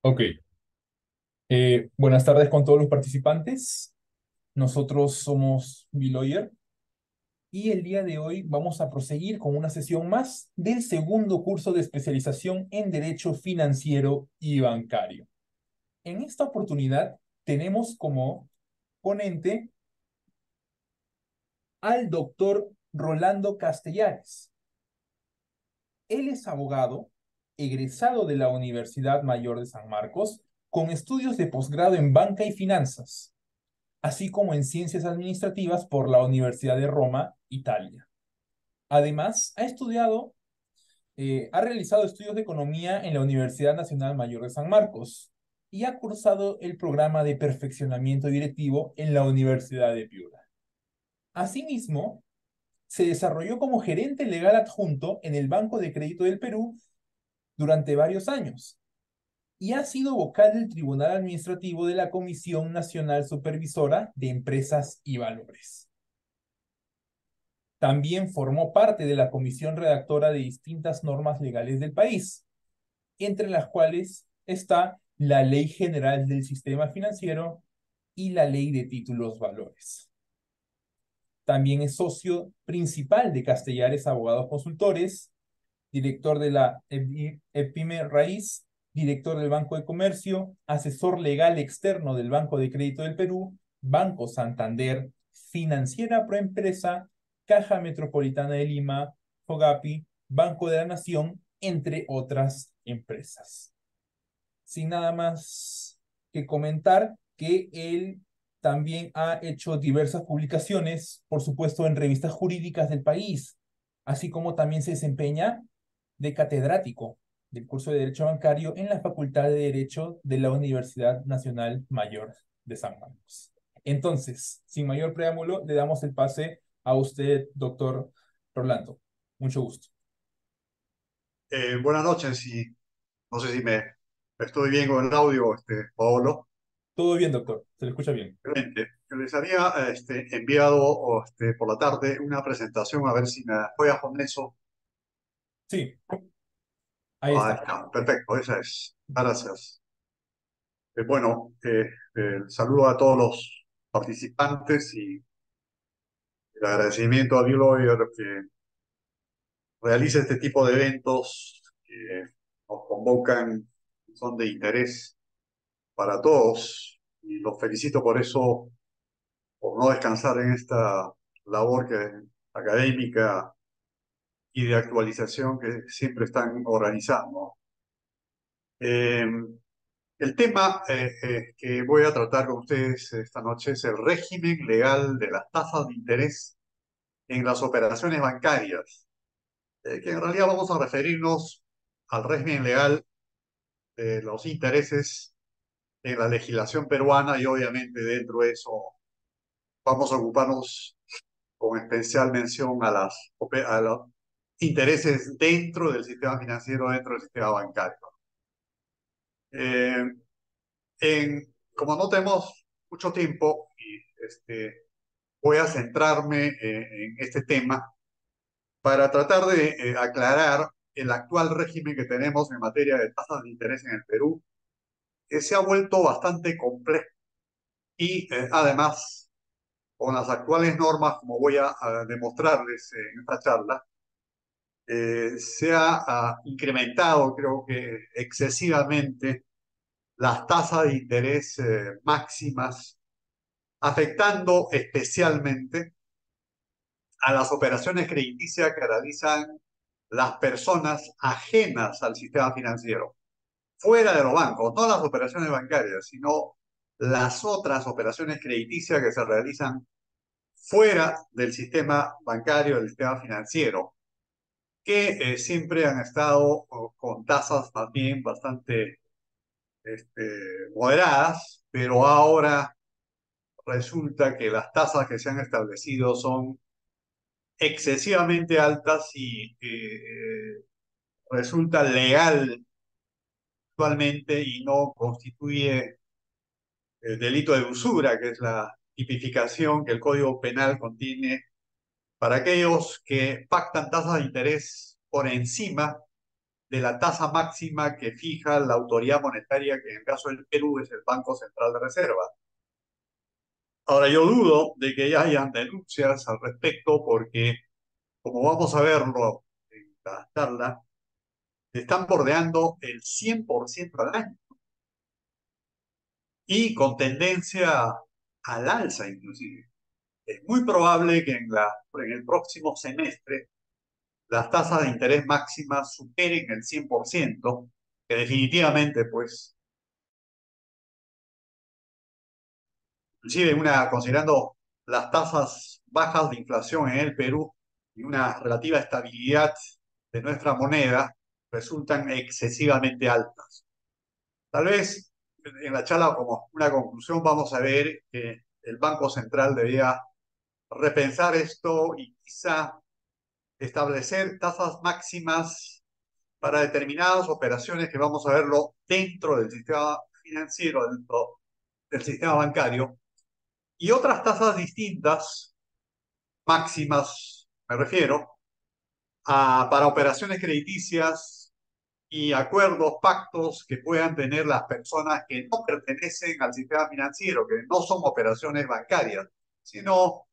Ok. Buenas tardes con todos los participantes. Nosotros somos Biloyer y el día de hoy vamos a proseguir con una sesión más del segundo curso de especialización en Derecho Financiero y Bancario. En esta oportunidad tenemos como ponente al doctor Rolando Castellares. Él es abogado, egresado de la Universidad Mayor de San Marcos, con estudios de posgrado en banca y finanzas, así como en ciencias administrativas por la Universidad de Roma, Italia. Además, ha realizado estudios de economía en la Universidad Nacional Mayor de San Marcos y ha cursado el programa de perfeccionamiento directivo en la Universidad de Piura. Asimismo, se desarrolló como gerente legal adjunto en el Banco de Crédito del Perú durante varios años y ha sido vocal del Tribunal Administrativo de la Comisión Nacional Supervisora de Empresas y Valores. También formó parte de la comisión redactora de distintas normas legales del país, entre las cuales está la Ley General del Sistema Financiero y la Ley de Títulos Valores. También es socio principal de Castellares Abogados Consultores, director de la EPIME Raíz, director del Banco de Comercio, asesor legal externo del Banco de Crédito del Perú, Banco Santander, Financiera Proempresa, Caja Metropolitana de Lima, Fogapi, Banco de la Nación, entre otras empresas. Sin nada más que comentar, que él también ha hecho diversas publicaciones, por supuesto, en revistas jurídicas del país, así como también se desempeña de catedrático del curso de Derecho Bancario en la Facultad de Derecho de la Universidad Nacional Mayor de San Marcos. Entonces, sin mayor preámbulo, le damos el pase a usted, doctor Rolando. Mucho gusto. Buenas noches y no sé si me estoy bien con el audio, Paolo. Todo bien, doctor. Se le escucha bien. Excelente. Yo les había enviado por la tarde una presentación, a ver si me apoyas con eso. Sí, ahí Ahí está. está, perfecto, esa es. Gracias. Bueno, saludo a todos los participantes y el agradecimiento a Bill Lawyer que realiza este tipo de eventos que nos convocan, son de interés para todos y los felicito por eso, por no descansar en esta labor académica y de actualización que siempre están organizando. Eh, el tema que voy a tratar con ustedes esta noche es el régimen legal de las tasas de interés en las operaciones bancarias, que en realidad vamos a referirnos al régimen legal de los intereses en la legislación peruana y obviamente dentro de eso vamos a ocuparnos con especial mención a los intereses dentro del sistema financiero, dentro del sistema bancario. Eh, Como no tenemos mucho tiempo, voy a centrarme en este tema para tratar de aclarar el actual régimen que tenemos en materia de tasas de interés en el Perú, que se ha vuelto bastante complejo y además con las actuales normas, como voy a demostrarles en esta charla, se ha incrementado, creo que excesivamente, las tasas de interés máximas, afectando especialmente a las operaciones crediticias que realizan las personas ajenas al sistema financiero, fuera de los bancos, no las operaciones bancarias, sino las otras operaciones crediticias que se realizan fuera del sistema bancario, del sistema financiero, que siempre han estado con tasas más bien bastante moderadas, pero ahora resulta que las tasas que se han establecido son excesivamente altas y resulta legal actualmente y no constituye delito de usura, que es la tipificación que el Código Penal contiene para aquellos que pactan tasas de interés por encima de la tasa máxima que fija la autoridad monetaria, que en el caso del Perú es el Banco Central de Reserva. Ahora, yo dudo de que hayan denuncias al respecto porque, como vamos a verlo en la charla, están bordeando el 100% al año y con tendencia al alza inclusive. Es muy probable que en el próximo semestre las tasas de interés máximas superen el 100%, que definitivamente, pues, inclusive considerando las tasas bajas de inflación en el Perú y una relativa estabilidad de nuestra moneda, resultan excesivamente altas. Tal vez en la charla como una conclusión vamos a ver que el Banco Central debía repensar esto y quizá establecer tasas máximas para determinadas operaciones que vamos a verlo dentro del sistema financiero, dentro del sistema bancario, y otras tasas distintas, máximas, me refiero, para operaciones crediticias y acuerdos, pactos que puedan tener las personas que no pertenecen al sistema financiero, que no son operaciones bancarias, sino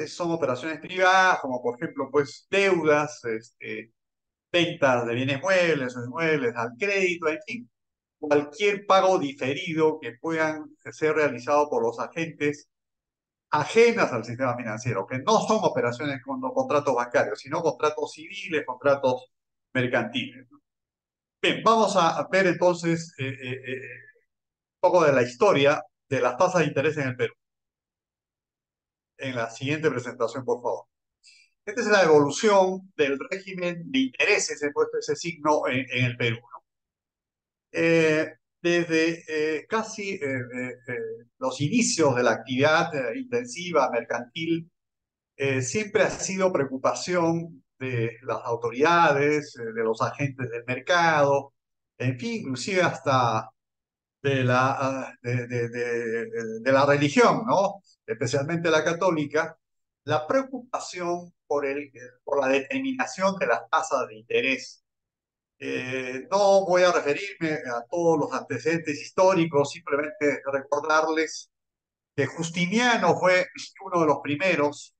son operaciones privadas, como por ejemplo, pues deudas, ventas de bienes muebles o inmuebles al crédito, en fin, cualquier pago diferido que puedan ser realizado por los agentes ajenas al sistema financiero, que no son operaciones con contratos bancarios, sino contratos civiles, contratos mercantiles. Bien, vamos a ver entonces un poco de la historia de las tasas de interés en el Perú. En la siguiente presentación, por favor. Esta es la evolución del régimen de intereses, he puesto ese signo en el Perú. Eh, desde casi los inicios de la actividad intensiva mercantil, siempre ha sido preocupación de las autoridades, de los agentes del mercado, en fin, inclusive hasta de la religión, ¿no? Especialmente la católica, la preocupación por la determinación de las tasas de interés. No voy a referirme a todos los antecedentes históricos, simplemente recordarles que Justiniano fue uno de los primeros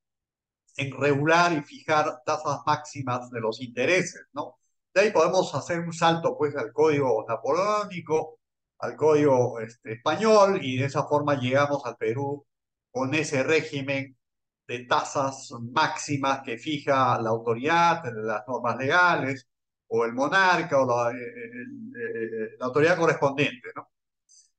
en regular y fijar tasas máximas de los intereses, ¿no? De ahí podemos hacer un salto, pues, al código napoleónico, al código español, y de esa forma llegamos al Perú con ese régimen de tasas máximas que fija la autoridad, las normas legales, o el monarca, o la autoridad correspondiente, ¿no?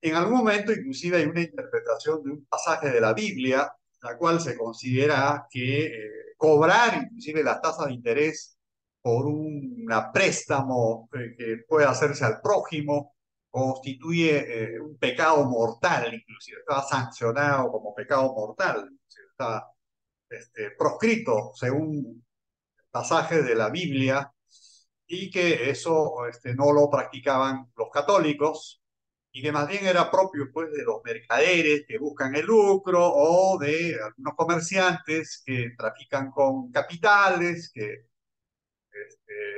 En algún momento, inclusive, hay una interpretación de un pasaje de la Biblia, la cual se considera que cobrar, inclusive, las tasas de interés por un préstamo que puede hacerse al prójimo, constituye un pecado mortal, inclusive está sancionado como pecado mortal, está proscrito según pasajes de la Biblia, y que eso no lo practicaban los católicos, y que más bien era propio, pues, de los mercaderes que buscan el lucro, o de algunos comerciantes que trafican con capitales, que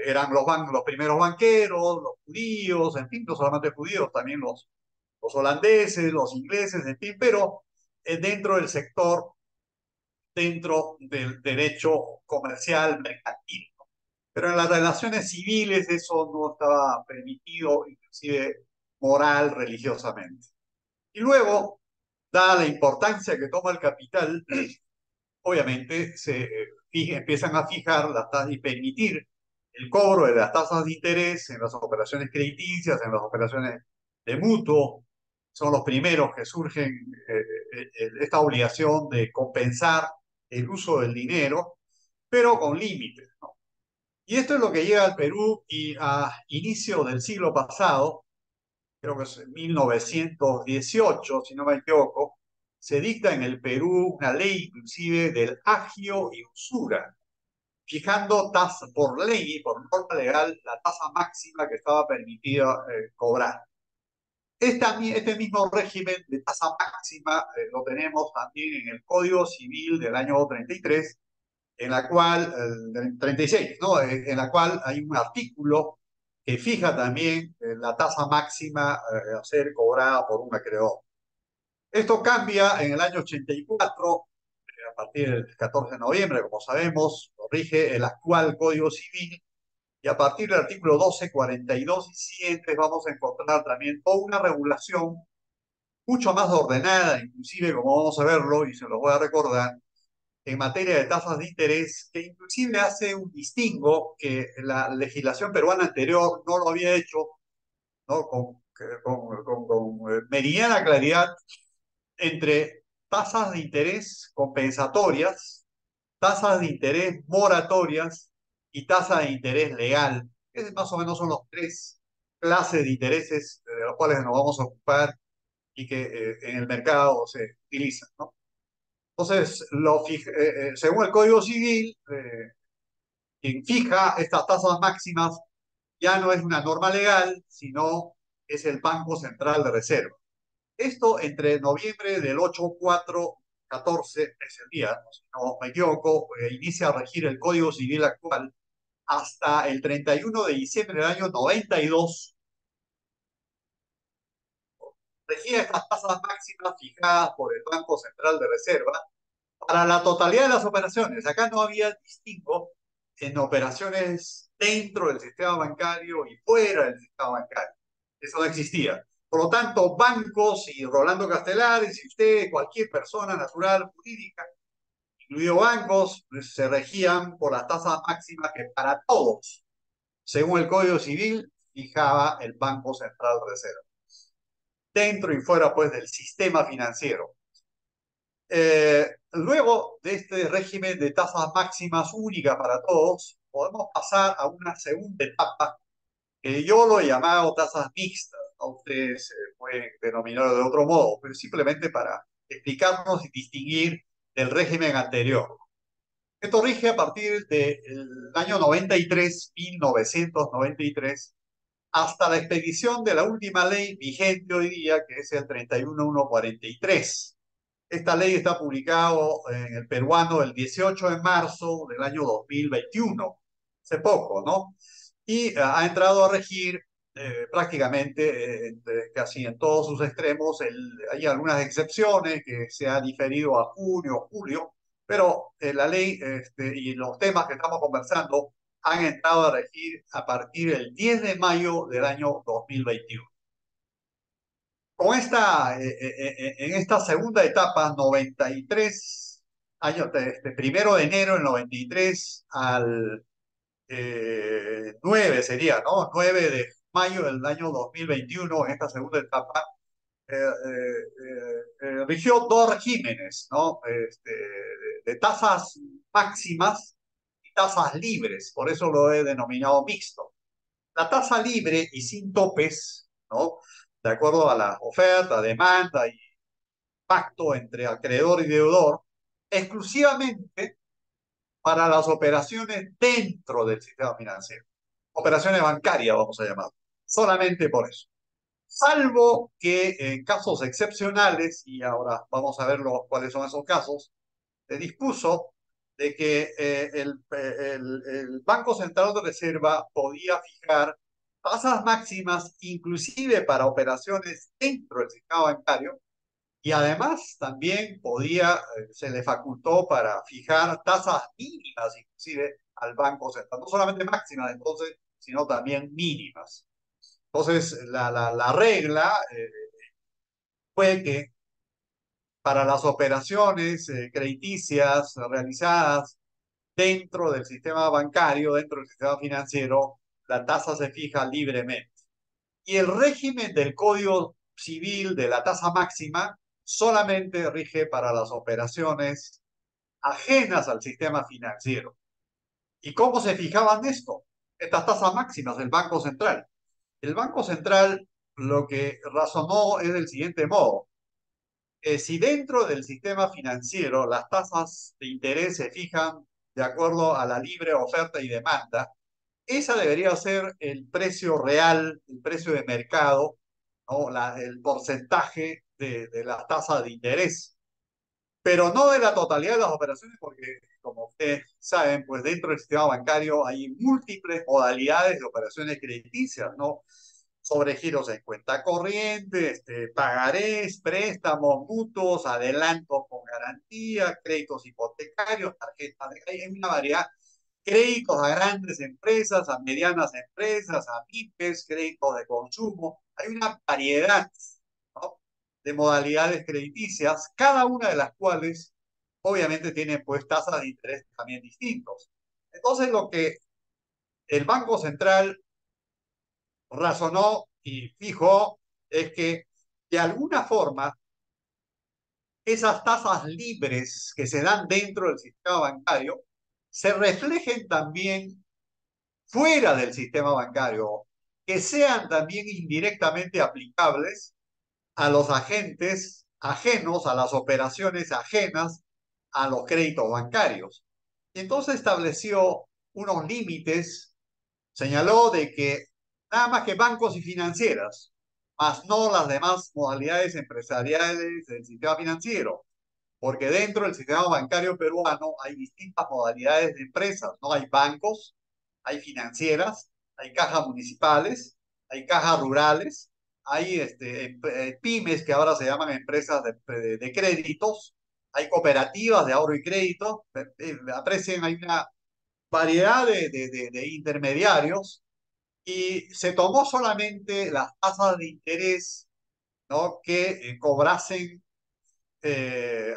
eran los primeros banqueros, los judíos, en fin, no solamente judíos, también los holandeses, los ingleses, en fin, pero dentro del sector, dentro del derecho comercial mercantil. Pero en las relaciones civiles eso no estaba permitido, inclusive moral, religiosamente. Y luego, dada la importancia que toma el capital, obviamente empiezan a fijar las tasas y permitir el cobro de las tasas de interés en las operaciones crediticias, en las operaciones de mutuo. Son los primeros que surgen esta obligación de compensar el uso del dinero, pero con límites, ¿no? Y esto es lo que llega al Perú, y a inicio del siglo pasado, creo que es en 1918, si no me equivoco, se dicta en el Perú una ley inclusive del agio y usura, fijando por ley, por norma legal, la tasa máxima que estaba permitida cobrar. Este mismo régimen de tasa máxima lo tenemos también en el Código Civil del año 33, en la cual, del 36, ¿no? En la cual hay un artículo que fija también la tasa máxima a ser cobrada por un acreedor. Esto cambia en el año 84, a partir del 14 de noviembre, como sabemos, lo rige el actual Código Civil, y a partir del artículo 12, 42 y siguientes vamos a encontrar también toda una regulación mucho más ordenada, inclusive, como vamos a verlo, y se los voy a recordar, en materia de tasas de interés, que inclusive hace un distingo que la legislación peruana anterior no lo había hecho, ¿no? Con meridiana claridad entre tasas de interés compensatorias, tasas de interés moratorias y tasa de interés legal. Esos más o menos son los tres clases de intereses de los cuales nos vamos a ocupar y que en el mercado se utilizan, ¿no? Entonces, según el Código Civil, quien fija estas tasas máximas ya no es una norma legal, sino es el Banco Central de Reserva. Esto entre noviembre del 8-4-14, es el día, si no me equivoco, inicia a regir el Código Civil actual hasta el 31 de diciembre del año 92, regía estas tasas máximas fijadas por el Banco Central de Reserva para la totalidad de las operaciones. Acá no había distingo en operaciones dentro del sistema bancario y fuera del sistema bancario. Eso no existía. Por lo tanto, bancos y Rolando Castelares y usted, cualquier persona natural, jurídica, incluido bancos, se regían por las tasas máximas que para todos, según el Código Civil, fijaba el Banco Central de Reserva, dentro y fuera pues del sistema financiero. Luego de este régimen de tasas máximas únicas para todos, podemos pasar a una segunda etapa que yo lo he llamado tasas mixtas. ¿No? Ustedes se pueden denominar de otro modo, pero simplemente para explicarnos y distinguir del régimen anterior. Esto rige a partir del año 93, 1993, hasta la expedición de la última ley vigente hoy día, que es el 31143. Esta ley está publicada en el peruano el 18 de marzo del año 2021, hace poco, ¿no? Y ha entrado a regir prácticamente casi en todos sus extremos. Hay algunas excepciones que se ha diferido a junio, julio, pero la ley y los temas que estamos conversando han entrado a regir a partir del 10 de mayo del año 2021. Con en esta segunda etapa, 93 años, primero de enero del 93 al 9 sería, ¿no? 9 de mayo del año 2021, en esta segunda etapa, rigió dos regímenes, ¿no? De tasas máximas y tasas libres, por eso lo he denominado mixto. La tasa libre y sin topes, ¿no? De acuerdo a la oferta, demanda y pacto entre acreedor y deudor, exclusivamente para las operaciones dentro del sistema financiero. Operaciones bancarias, vamos a llamar. Solamente por eso. Salvo que en casos excepcionales, y ahora vamos a ver cuáles son esos casos, se dispuso de que el Banco Central de Reserva podía fijar tasas máximas inclusive para operaciones dentro del sistema bancario y además también se le facultó para fijar tasas mínimas inclusive al Banco Central, no solamente máximas entonces, sino también mínimas. Entonces, la regla fue que para las operaciones crediticias realizadas dentro del sistema bancario, dentro del sistema financiero, la tasa se fija libremente. Y el régimen del Código Civil de la tasa máxima solamente rige para las operaciones ajenas al sistema financiero. ¿Y cómo se fijaban esto? Estas tasas máximas del Banco Central. El Banco Central lo que razonó es del siguiente modo. Si dentro del sistema financiero las tasas de interés se fijan de acuerdo a la libre oferta y demanda, esa debería ser el precio real, el precio de mercado, ¿no? El porcentaje de las tasas de interés, pero no de la totalidad de las operaciones, porque como saben, pues dentro del sistema bancario hay múltiples modalidades de operaciones crediticias, ¿no? Sobregiros en cuenta corriente, pagarés, préstamos mutuos, adelantos con garantía, créditos hipotecarios, tarjetas de crédito, hay una variedad, créditos a grandes empresas, a medianas empresas, a pymes, créditos de consumo, hay una variedad, ¿no?, de modalidades crediticias, cada una de las cuales obviamente tienen pues tasas de interés también distintos. Entonces lo que el Banco Central razonó y fijó es que de alguna forma esas tasas libres que se dan dentro del sistema bancario se reflejen también fuera del sistema bancario, que sean también indirectamente aplicables a los agentes ajenos, a las operaciones ajenas a los créditos bancarios. Y entonces estableció unos límites, señaló de que nada más que bancos y financieras, más no las demás modalidades empresariales del sistema financiero, porque dentro del sistema bancario peruano hay distintas modalidades de empresas, ¿no? Hay bancos, hay financieras, hay cajas municipales, hay cajas rurales, hay pymes que ahora se llaman empresas de créditos, hay cooperativas de ahorro y crédito, aprecian, hay una variedad de intermediarios y se tomó solamente las tasas de interés, ¿no?, que cobrasen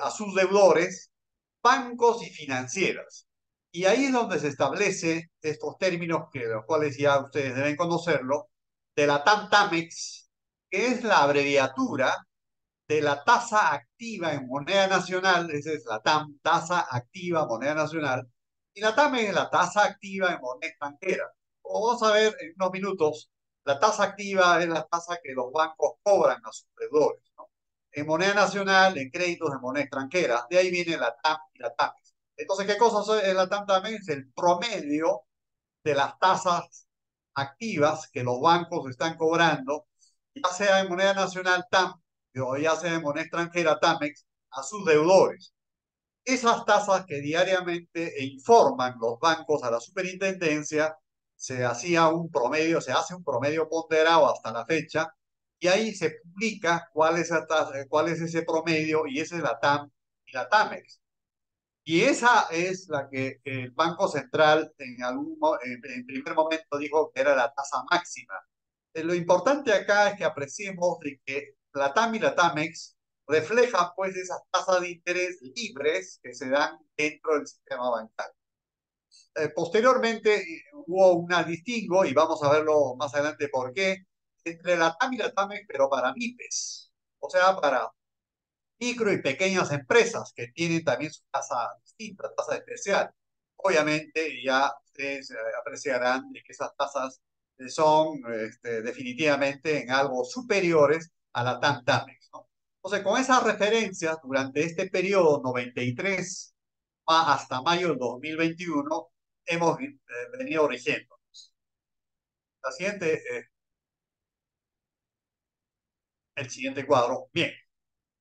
a sus deudores bancos y financieras. Y ahí es donde se establece estos términos que los cuales ya ustedes deben conocerlo, de la TAM-TAMEX, que es la abreviatura de la tasa activa en moneda nacional, esa es la TAM, tasa activa moneda nacional, y la TAMEX es la tasa activa en moneda extranjera. Como vamos a ver en unos minutos, la tasa activa es la tasa que los bancos cobran a sus deudores, ¿no?, en moneda nacional, en créditos de moneda extranjera. De ahí viene la TAM y la TAMEX. Entonces, ¿qué cosa es la TAM-TAMEX? El promedio de las tasas activas que los bancos están cobrando, ya sea en moneda nacional TAM o ya sea en moneda extranjera TAMEX, a sus deudores. Esas tasas que diariamente informan los bancos a la superintendencia, se hacía un promedio, se hace un promedio ponderado hasta la fecha, y ahí se publica cuál es ese promedio, y esa es la TAM y la TAMEX. Y esa es la que el Banco Central en primer momento dijo que era la tasa máxima. Lo importante acá es que apreciemos de que la TAM y la TAMEX reflejan pues esas tasas de interés libres que se dan dentro del sistema bancario. Posteriormente hubo una distingo, y vamos a verlo más adelante por qué, entre la TAM y la TAMEX, pero para MIPES, o sea, para micro y pequeñas empresas que tienen también su tasa distinta, tasa especial. Obviamente ya ustedes apreciarán de que esas tasas son definitivamente en algo superiores a la TAM-TAMEX, ¿no? Entonces, con esas referencias, durante este periodo 93 hasta mayo del 2021, hemos venido rigiendo. La siguiente, el siguiente cuadro. Bien,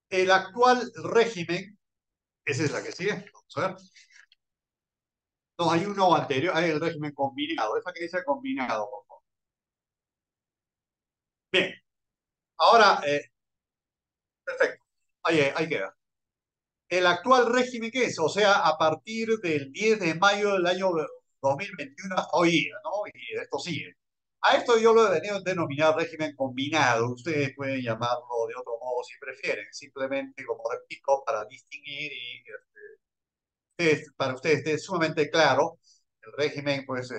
el actual régimen, esa es la que sigue, vamos a ver. No, hay uno anterior, hay el régimen combinado, esa que dice combinado, por favor. Bien, ahora, perfecto, ahí queda. El actual régimen, ¿qué es? O sea, a partir del 10 de mayo del año 2021 hasta hoy día, ¿no? Y esto sigue. A esto yo lo he venido a denominar régimen combinado. Ustedes pueden llamarlo de otro modo si prefieren. Simplemente, como repito, para distinguir y para ustedes esté sumamente claro, el régimen, pues,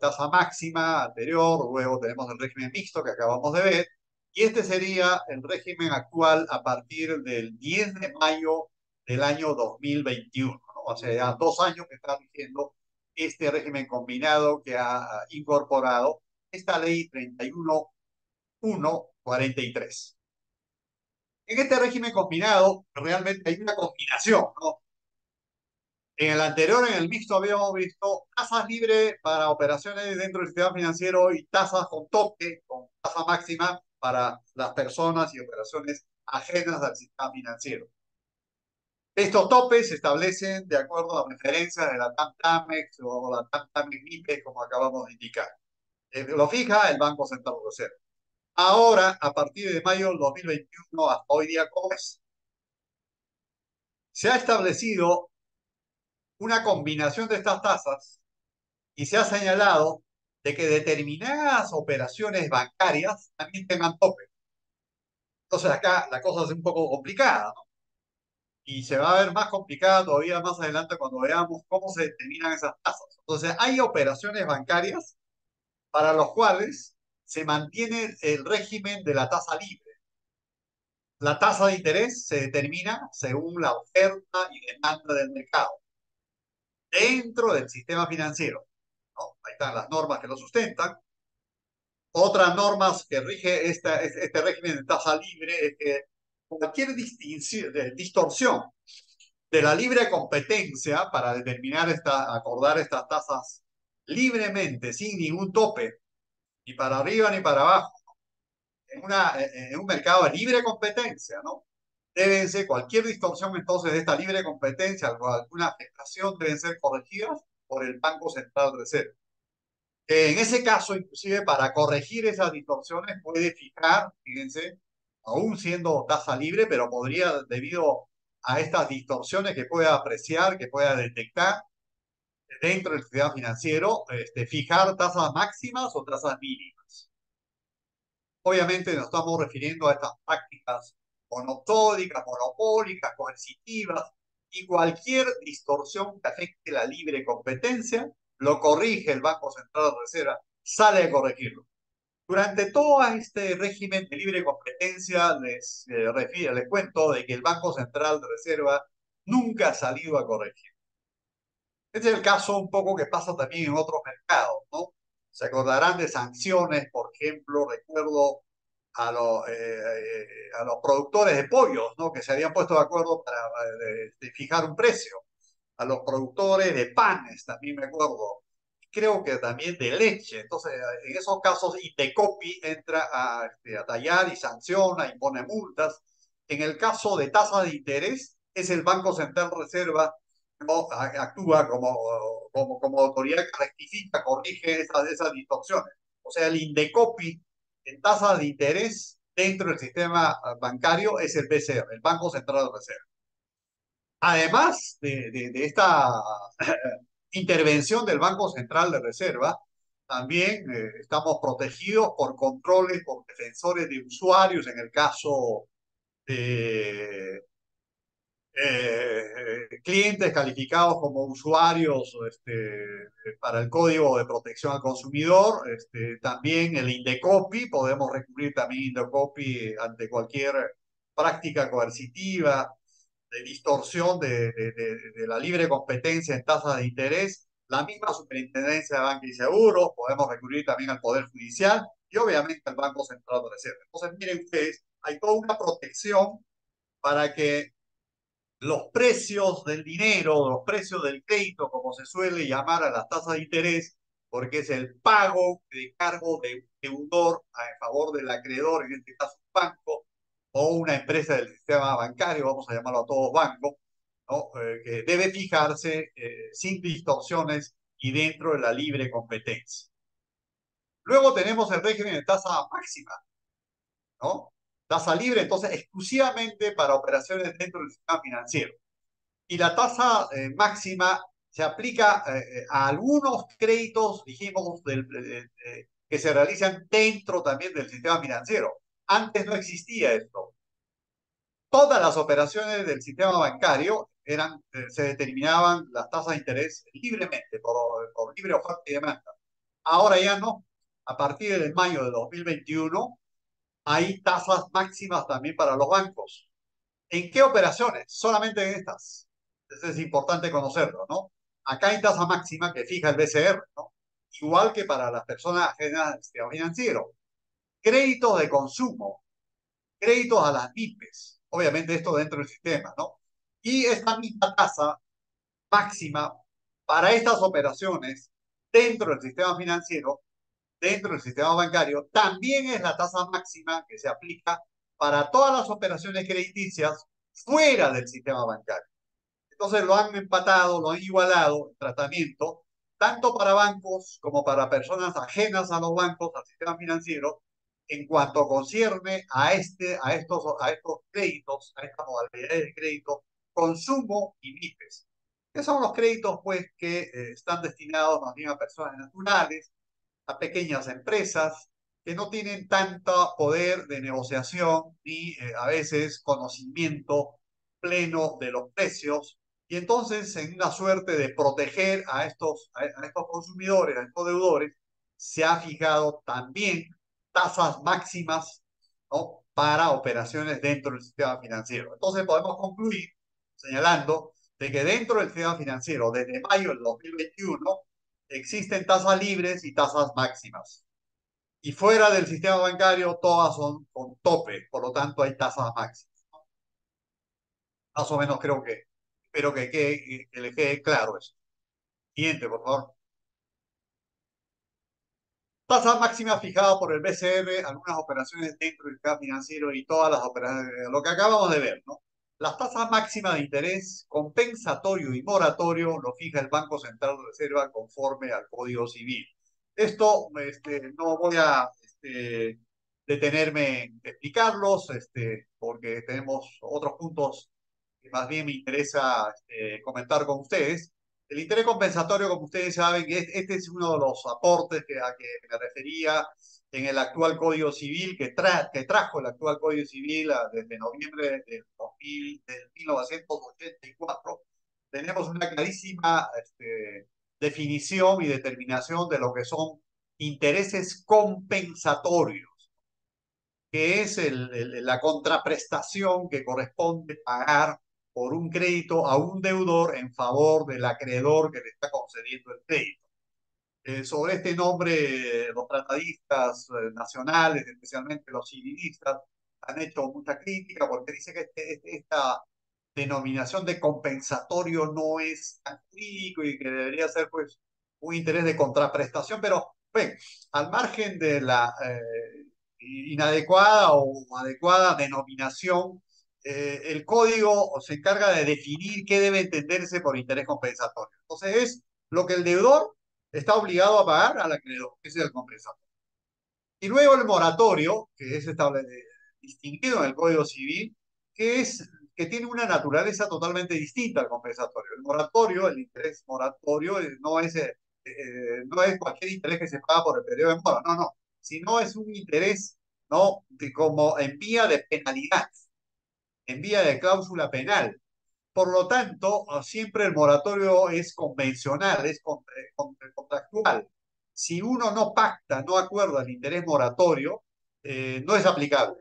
tasa máxima anterior, luego tenemos el régimen mixto que acabamos de ver, y este sería el régimen actual a partir del 10 de mayo del año 2021, ¿no? O sea, ya 2 años que está rigiendo este régimen combinado que ha incorporado esta ley 31.143. En este régimen combinado, realmente hay una combinación, ¿no? En el anterior, en el mixto, habíamos visto tasas libres para operaciones dentro del sistema financiero y tasas con tope, con tasa máxima para las personas y operaciones ajenas al sistema financiero. Estos topes se establecen de acuerdo a referencias de la TAM-TAMEX o la TAM-TAMEX-MIPE, como acabamos de indicar. Lo fija el Banco Central de Reserva. Ahora, a partir de mayo del 2021 hasta hoy día, ¿cómo es? Se ha establecido una combinación de estas tasas y se ha señalado de que determinadas operaciones bancarias también tengan tope. Entonces acá la cosa es un poco complicada, ¿no? Y se va a ver más complicada todavía más adelante cuando veamos cómo se determinan esas tasas. Entonces hay operaciones bancarias para los cuales se mantiene el régimen de la tasa libre. La tasa de interés se determina según la oferta y demanda del mercado dentro del sistema financiero, ¿no? Ahí están las normas que lo sustentan. Otras normas que rige este régimen de tasa libre es que cualquier distorsión de la libre competencia para determinar acordar estas tasas libremente, sin ningún tope, ni para arriba ni para abajo, en un mercado de libre competencia, ¿no? Deben ser cualquier distorsión entonces de esta libre competencia, alguna afectación, deben ser corregidas por el Banco Central de Reserva. En ese caso, inclusive para corregir esas distorsiones, puede fijar, fíjense, aún siendo tasa libre, pero podría, debido a estas distorsiones que pueda apreciar, que pueda detectar dentro del sistema financiero, fijar tasas máximas o tasas mínimas. Obviamente nos estamos refiriendo a estas prácticas monopsódicas, monopólicas, coercitivas, y cualquier distorsión que afecte la libre competencia, lo corrige el Banco Central de Reserva, sale a corregirlo. Durante todo este régimen de libre competencia, les cuento de que el Banco Central de Reserva nunca ha salido a corregir. Este es el caso un poco que pasa también en otros mercados, ¿no? Se acordarán de sanciones, por ejemplo, recuerdo a los productores de pollos, ¿no? Que se habían puesto de acuerdo para fijar un precio. A los productores de panes, también me acuerdo. Creo que también de leche. Entonces, en esos casos, Indecopi entra a tallar y sanciona, impone multas. En el caso de tasas de interés, es el Banco Central Reserva, ¿no? Actúa como autoridad que rectifica, corrige esas distorsiones. O sea, el Indecopi en tasas de interés dentro del sistema bancario es el BCR, el Banco Central de Reserva. Además de esta intervención del Banco Central de Reserva, también estamos protegidos por controles, por defensores de usuarios en el caso de clientes calificados como usuarios para el Código de Protección al Consumidor. También el Indecopi, podemos recurrir también a Indecopi ante cualquier práctica coercitiva, de distorsión de la libre competencia en tasas de interés. La misma Superintendencia de Banca y Seguros, podemos recurrir también al Poder Judicial y obviamente al Banco Central de Reserva. Entonces, miren ustedes, hay toda una protección para que los precios del dinero, los precios del crédito, como se suele llamar a las tasas de interés, porque es el pago de cargo de un deudor a favor del acreedor, en este caso un banco o una empresa del sistema bancario, vamos a llamarlo a todos bancos, ¿no? Que debe fijarse sin distorsiones y dentro de la libre competencia. Luego tenemos el régimen de tasa máxima, ¿no? Tasa libre, entonces, exclusivamente para operaciones dentro del sistema financiero. Y la tasa máxima se aplica a algunos créditos, dijimos, que se realizan dentro también del sistema financiero. Antes no existía esto. Todas las operaciones del sistema bancario se determinaban las tasas de interés libremente, por libre oferta y demanda. Ahora ya no. A partir de mayo de 2021 hay tasas máximas también para los bancos. ¿En qué operaciones? Solamente en estas. Eso es importante conocerlo, ¿no? Acá hay tasa máxima que fija el BCR, ¿no? Igual que para las personas ajenas al sistema financiero. Créditos de consumo, créditos a las MIPES, obviamente esto dentro del sistema, ¿no? Y esta misma tasa máxima para estas operaciones dentro del sistema financiero, dentro del sistema bancario, también es la tasa máxima que se aplica para todas las operaciones crediticias fuera del sistema bancario. Entonces lo han empatado, lo han igualado el tratamiento, tanto para bancos como para personas ajenas a los bancos, al sistema financiero, en cuanto concierne a estos créditos, a estas modalidades de crédito, consumo y MIPES. Que son los créditos, pues, que están destinados más bien a personas naturales, a pequeñas empresas que no tienen tanto poder de negociación ni a veces conocimiento pleno de los precios. Y entonces, en una suerte de proteger a estos consumidores, a estos deudores, se ha fijado también tasas máximas, ¿no?, para operaciones dentro del sistema financiero. Entonces podemos concluir señalando de que dentro del sistema financiero, desde mayo del 2021, existen tasas libres y tasas máximas. Y fuera del sistema bancario, todas son con tope, por lo tanto hay tasas máximas. Más o menos espero que le quede claro eso. Siguiente, por favor. Tasa máxima fijada por el BCR, algunas operaciones dentro del sistema financiero y todas las operaciones, lo que acabamos de ver, ¿no? Las tasas máximas de interés compensatorio y moratorio lo fija el Banco Central de Reserva conforme al Código Civil. Esto no voy a detenerme en explicarlos, porque tenemos otros puntos que más bien me interesa comentar con ustedes. El interés compensatorio, como ustedes saben, que este es uno de los aportes a que me refería en el actual Código Civil, que trajo el actual Código Civil desde noviembre del 1984. Tenemos una clarísima definición y determinación de lo que son intereses compensatorios, que es la contraprestación que corresponde pagar por un crédito a un deudor en favor del acreedor que le está concediendo el crédito. Sobre este nombre, los tratadistas nacionales, especialmente los civilistas, han hecho mucha crítica porque dice que esta denominación de compensatorio no es tan jurídico y que debería ser pues un interés de contraprestación, pero bueno, al margen de la inadecuada o adecuada denominación, el código se encarga de definir qué debe entenderse por interés compensatorio. Entonces es lo que el deudor está obligado a pagar al acreedor, ese es el compensatorio. Y luego el moratorio, que es distinguido en el Código Civil, que tiene una naturaleza totalmente distinta al compensatorio. El moratorio, el interés moratorio, no es cualquier interés que se paga por el periodo de mora, no, no, sino es un interés, ¿no?, como en vía de penalidad, en vía de cláusula penal. Por lo tanto, siempre el moratorio es convencional, es contractual. Si uno no pacta, no acuerda el interés moratorio, no es aplicable.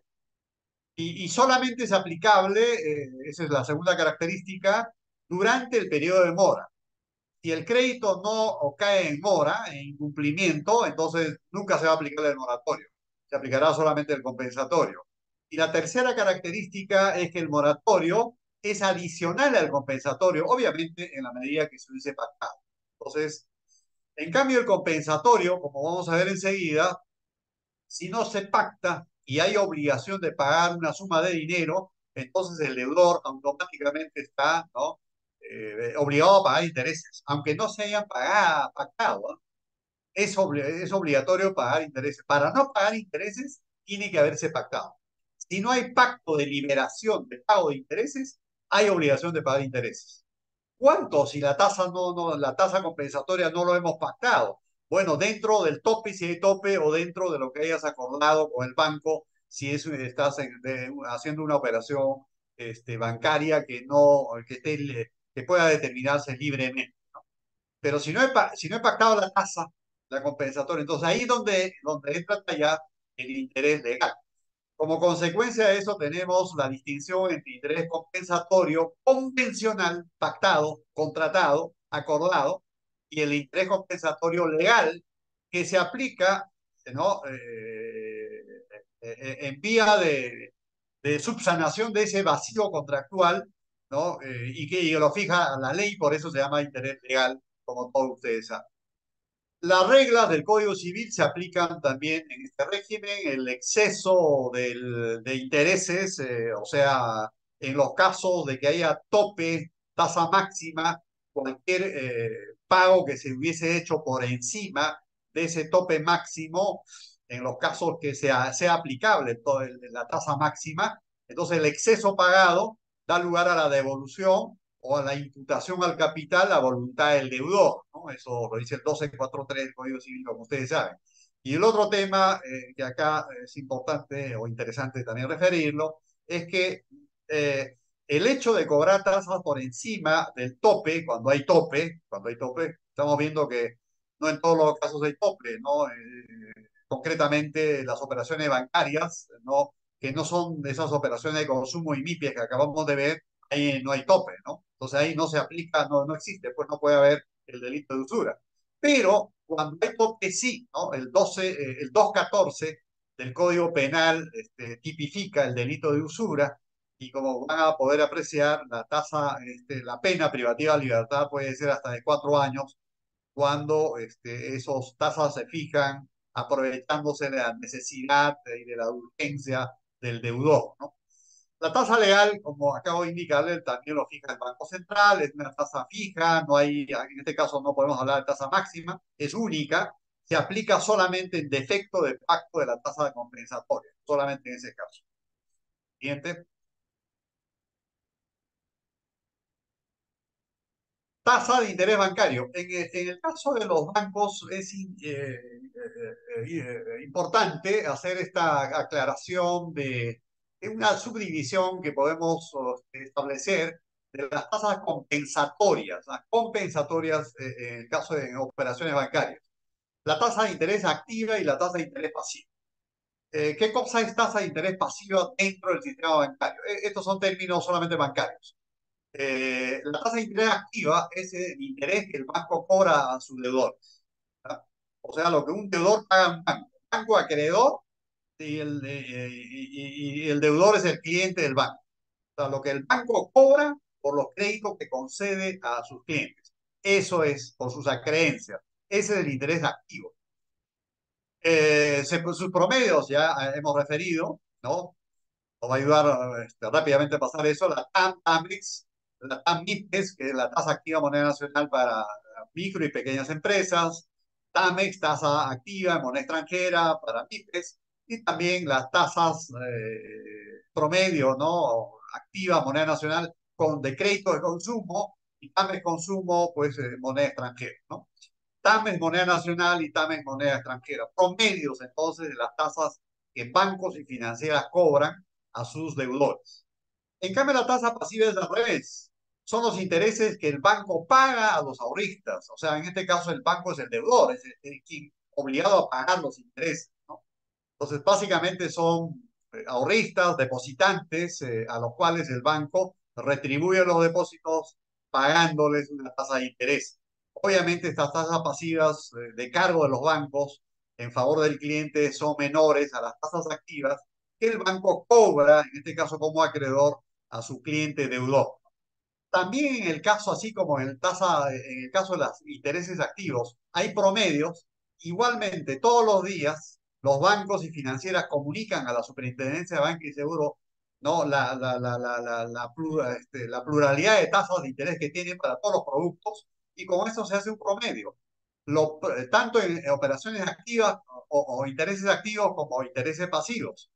Y solamente es aplicable, esa es la segunda característica, durante el periodo de mora. Si el crédito no cae en mora, en incumplimiento, entonces nunca se va a aplicar el moratorio. Se aplicará solamente el compensatorio. Y la tercera característica es que el moratorio es adicional al compensatorio, obviamente en la medida que se hubiese pactado. Entonces, en cambio, el compensatorio, como vamos a ver enseguida, si no se pacta y hay obligación de pagar una suma de dinero, entonces el deudor automáticamente está, ¿no?, obligado a pagar intereses, aunque no se hayan pactado, ¿no? Es obligatorio pagar intereses. Para no pagar intereses, tiene que haberse pactado. Si no hay pacto de liberación de pago de intereses, hay obligación de pagar intereses. ¿Cuánto? Si la tasa compensatoria no lo hemos pactado. Bueno, dentro del tope, si hay tope, o dentro de lo que hayas acordado con el banco, si estás haciendo una operación bancaria que pueda determinarse libremente. Pero si no he pactado la tasa, la compensatoria, entonces ahí es donde entra ya el interés legal. Como consecuencia de eso tenemos la distinción entre interés compensatorio convencional, pactado, contratado, acordado, y el interés compensatorio legal que se aplica, ¿no?, en vía de subsanación de ese vacío contractual, ¿no?, y que lo fija la ley, por eso se llama interés legal, como todos ustedes saben. Las reglas del Código Civil se aplican también en este régimen. El exceso de intereses, o sea, en los casos de que haya tope tasa máxima cualquier pago que se hubiese hecho por encima de ese tope máximo, en los casos que sea aplicable la tasa máxima. Entonces el exceso pagado da lugar a la devolución o a la imputación al capital a voluntad del deudor, ¿no? Eso lo dice el 1243 del Código Civil, como ustedes saben. Y el otro tema que acá es importante o interesante también referirlo, es que el hecho de cobrar tasas por encima del tope, cuando hay tope, estamos viendo que no en todos los casos hay tope, ¿no? Concretamente las operaciones bancarias, ¿no? Que no son de esas operaciones de consumo y MIPIES que acabamos de ver, ahí no hay tope, ¿no? Entonces ahí no se aplica, no existe, pues no puede haber el delito de usura. Pero cuando hay tope sí, ¿no? El 214 del Código Penal tipifica el delito de usura y como van a poder apreciar, la pena privativa de libertad puede ser hasta de 4 años cuando esos tasas se fijan aprovechándose de la necesidad y de la urgencia del deudor, ¿no? La tasa legal, como acabo de indicarle, también lo fija el Banco Central, es una tasa fija, no hay, en este caso no podemos hablar de tasa máxima, es única, se aplica solamente en defecto de pacto de la tasa compensatoria, solamente en ese caso. Siguiente. Tasa de interés bancario. En el caso de los bancos es importante hacer esta aclaración de una subdivisión que podemos establecer de las tasas compensatorias, las compensatorias en el caso de operaciones bancarias. La tasa de interés activa y la tasa de interés pasiva. ¿Qué cosa es tasa de interés pasiva dentro del sistema bancario? Estos son términos solamente bancarios. La tasa de interés activa es el interés que el banco cobra a sus deudores, ¿tá? O sea, lo que un deudor paga a un banco. Banco acreedor y el deudor es el cliente del banco. O sea, lo que el banco cobra por los créditos que concede a sus clientes. Eso es por sus acreencias. Ese es el interés activo. Sus promedios ya hemos referido, ¿no? Nos va a ayudar rápidamente a pasar eso, la TAM, TAMEX, la TAM MIPES, que es la tasa activa moneda nacional para micro y pequeñas empresas, TAMEX, tasa activa en moneda extranjera para MIPES, y también las tasas promedio, ¿no? Activa moneda nacional de crédito de consumo y TAMEX consumo, pues moneda extranjera, ¿no? TAMEX moneda nacional y TAMEX moneda extranjera. Promedios entonces de las tasas que bancos y financieras cobran a sus deudores. En cambio, la tasa pasiva es al revés. Son los intereses que el banco paga a los ahorristas. O sea, en este caso el banco es el deudor, es quien obligado a pagar los intereses, ¿no? Entonces, básicamente son ahorristas, depositantes, a los cuales el banco retribuye los depósitos pagándoles una tasa de interés. Obviamente, estas tasas pasivas de cargo de los bancos en favor del cliente son menores a las tasas activas que el banco cobra, en este caso como acreedor, a su cliente deudor. También en el caso, así como en el caso de los intereses activos, hay promedios. Igualmente, todos los días, los bancos y financieras comunican a la Superintendencia de Banca y Seguro, ¿no? La pluralidad de tasas de interés que tienen para todos los productos y con eso se hace un promedio. Tanto en operaciones activas o intereses activos como intereses pasivos.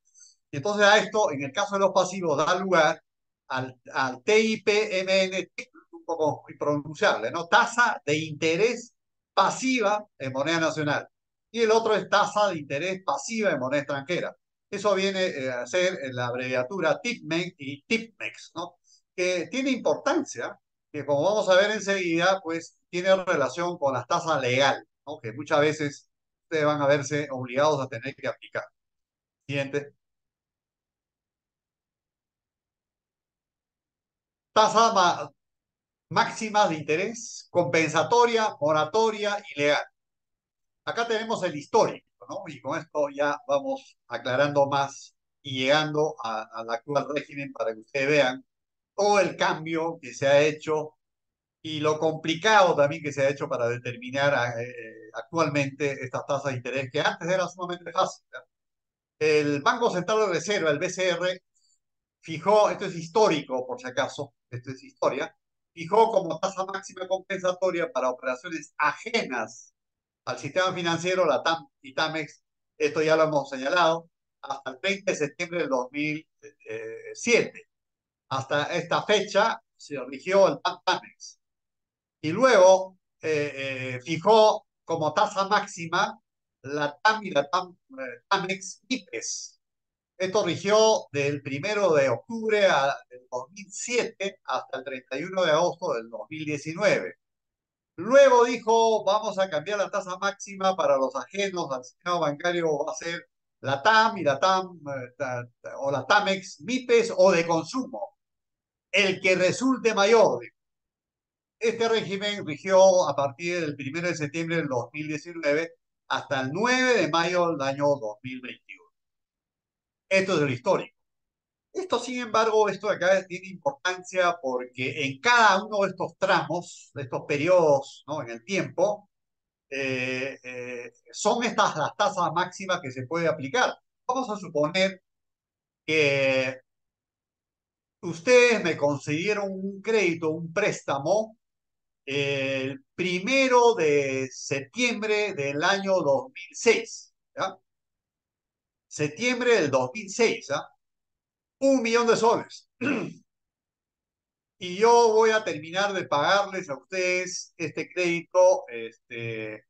Y entonces a esto, en el caso de los pasivos, da lugar al TIPMN, un poco impronunciable, ¿no? Tasa de interés pasiva en moneda nacional. Y el otro es tasa de interés pasiva en moneda extranjera. Eso viene a ser la abreviatura TIPMEX y TIPMEX, ¿no? Que tiene importancia, que como vamos a ver enseguida, pues tiene relación con las tasas legales, ¿no? Que muchas veces ustedes van a verse obligados a tener que aplicar. Siguiente. Tasa máxima de interés, compensatoria, moratoria y legal. Acá tenemos el histórico, ¿no? Y con esto ya vamos aclarando más y llegando al actual régimen para que ustedes vean todo el cambio que se ha hecho y lo complicado también que se ha hecho para determinar actualmente estas tasas de interés que antes era sumamente fácil, ¿no? El Banco Central de Reserva, el BCR, fijó, esto es histórico por si acaso, esto es historia, fijó como tasa máxima compensatoria para operaciones ajenas al sistema financiero, la TAM y TAMEX, esto ya lo hemos señalado, hasta el 30 de septiembre del 2007. Hasta esta fecha se rigió el TAM-TAMEX. Y luego fijó como tasa máxima la TAM y la TAMEX IPES. Esto rigió del 1 de octubre del 2007 hasta el 31 de agosto del 2019. Luego dijo, vamos a cambiar la tasa máxima para los ajenos al sistema bancario, va a ser la TAM y la TAM o la TAMEX MIPES o de consumo, el que resulte mayor. Este régimen rigió a partir del 1 de septiembre del 2019 hasta el 9 de mayo del año 2021. Esto es lo histórico. Esto, sin embargo, esto de acá tiene importancia porque en cada uno de estos tramos, de estos periodos, ¿no? En el tiempo, son estas las tasas máximas que se puede aplicar. Vamos a suponer que ustedes me concedieron un crédito, un préstamo, el 1 de septiembre del año 2006. ¿Ya? Septiembre del 2006, ¿ya? 1 millón de soles. Y yo voy a terminar de pagarles a ustedes este crédito el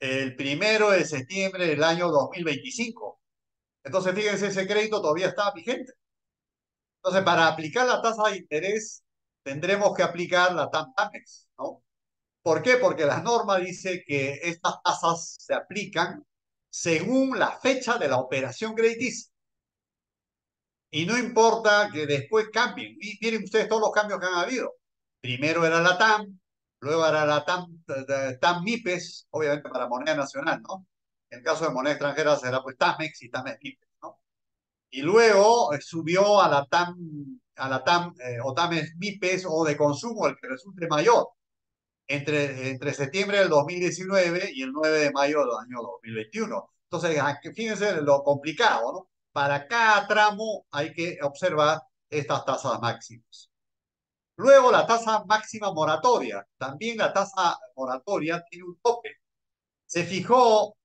1 de septiembre del año 2025. Entonces, fíjense, ese crédito todavía está vigente. Entonces, para aplicar la tasa de interés, tendremos que aplicar la TAM-TAMEX, ¿no? ¿Por qué? Porque la norma dice que estas tasas se aplican según la fecha de la operación crediticia. Y no importa que después cambien. Y miren ustedes todos los cambios que han habido. Primero era la TAM, luego era la TAM MIPES, obviamente para moneda nacional, ¿no? En el caso de moneda extranjera será pues TAMEX y TAMEX MIPES, ¿no? Y luego subió a la TAM o TAMEX MIPES o de consumo, el que resulte mayor, entre septiembre del 2019 y el 9 de mayo del año 2021. Entonces, fíjense lo complicado, ¿no? Para cada tramo hay que observar estas tasas máximas. Luego, la tasa máxima moratoria. También la tasa moratoria tiene un tope. Se fijó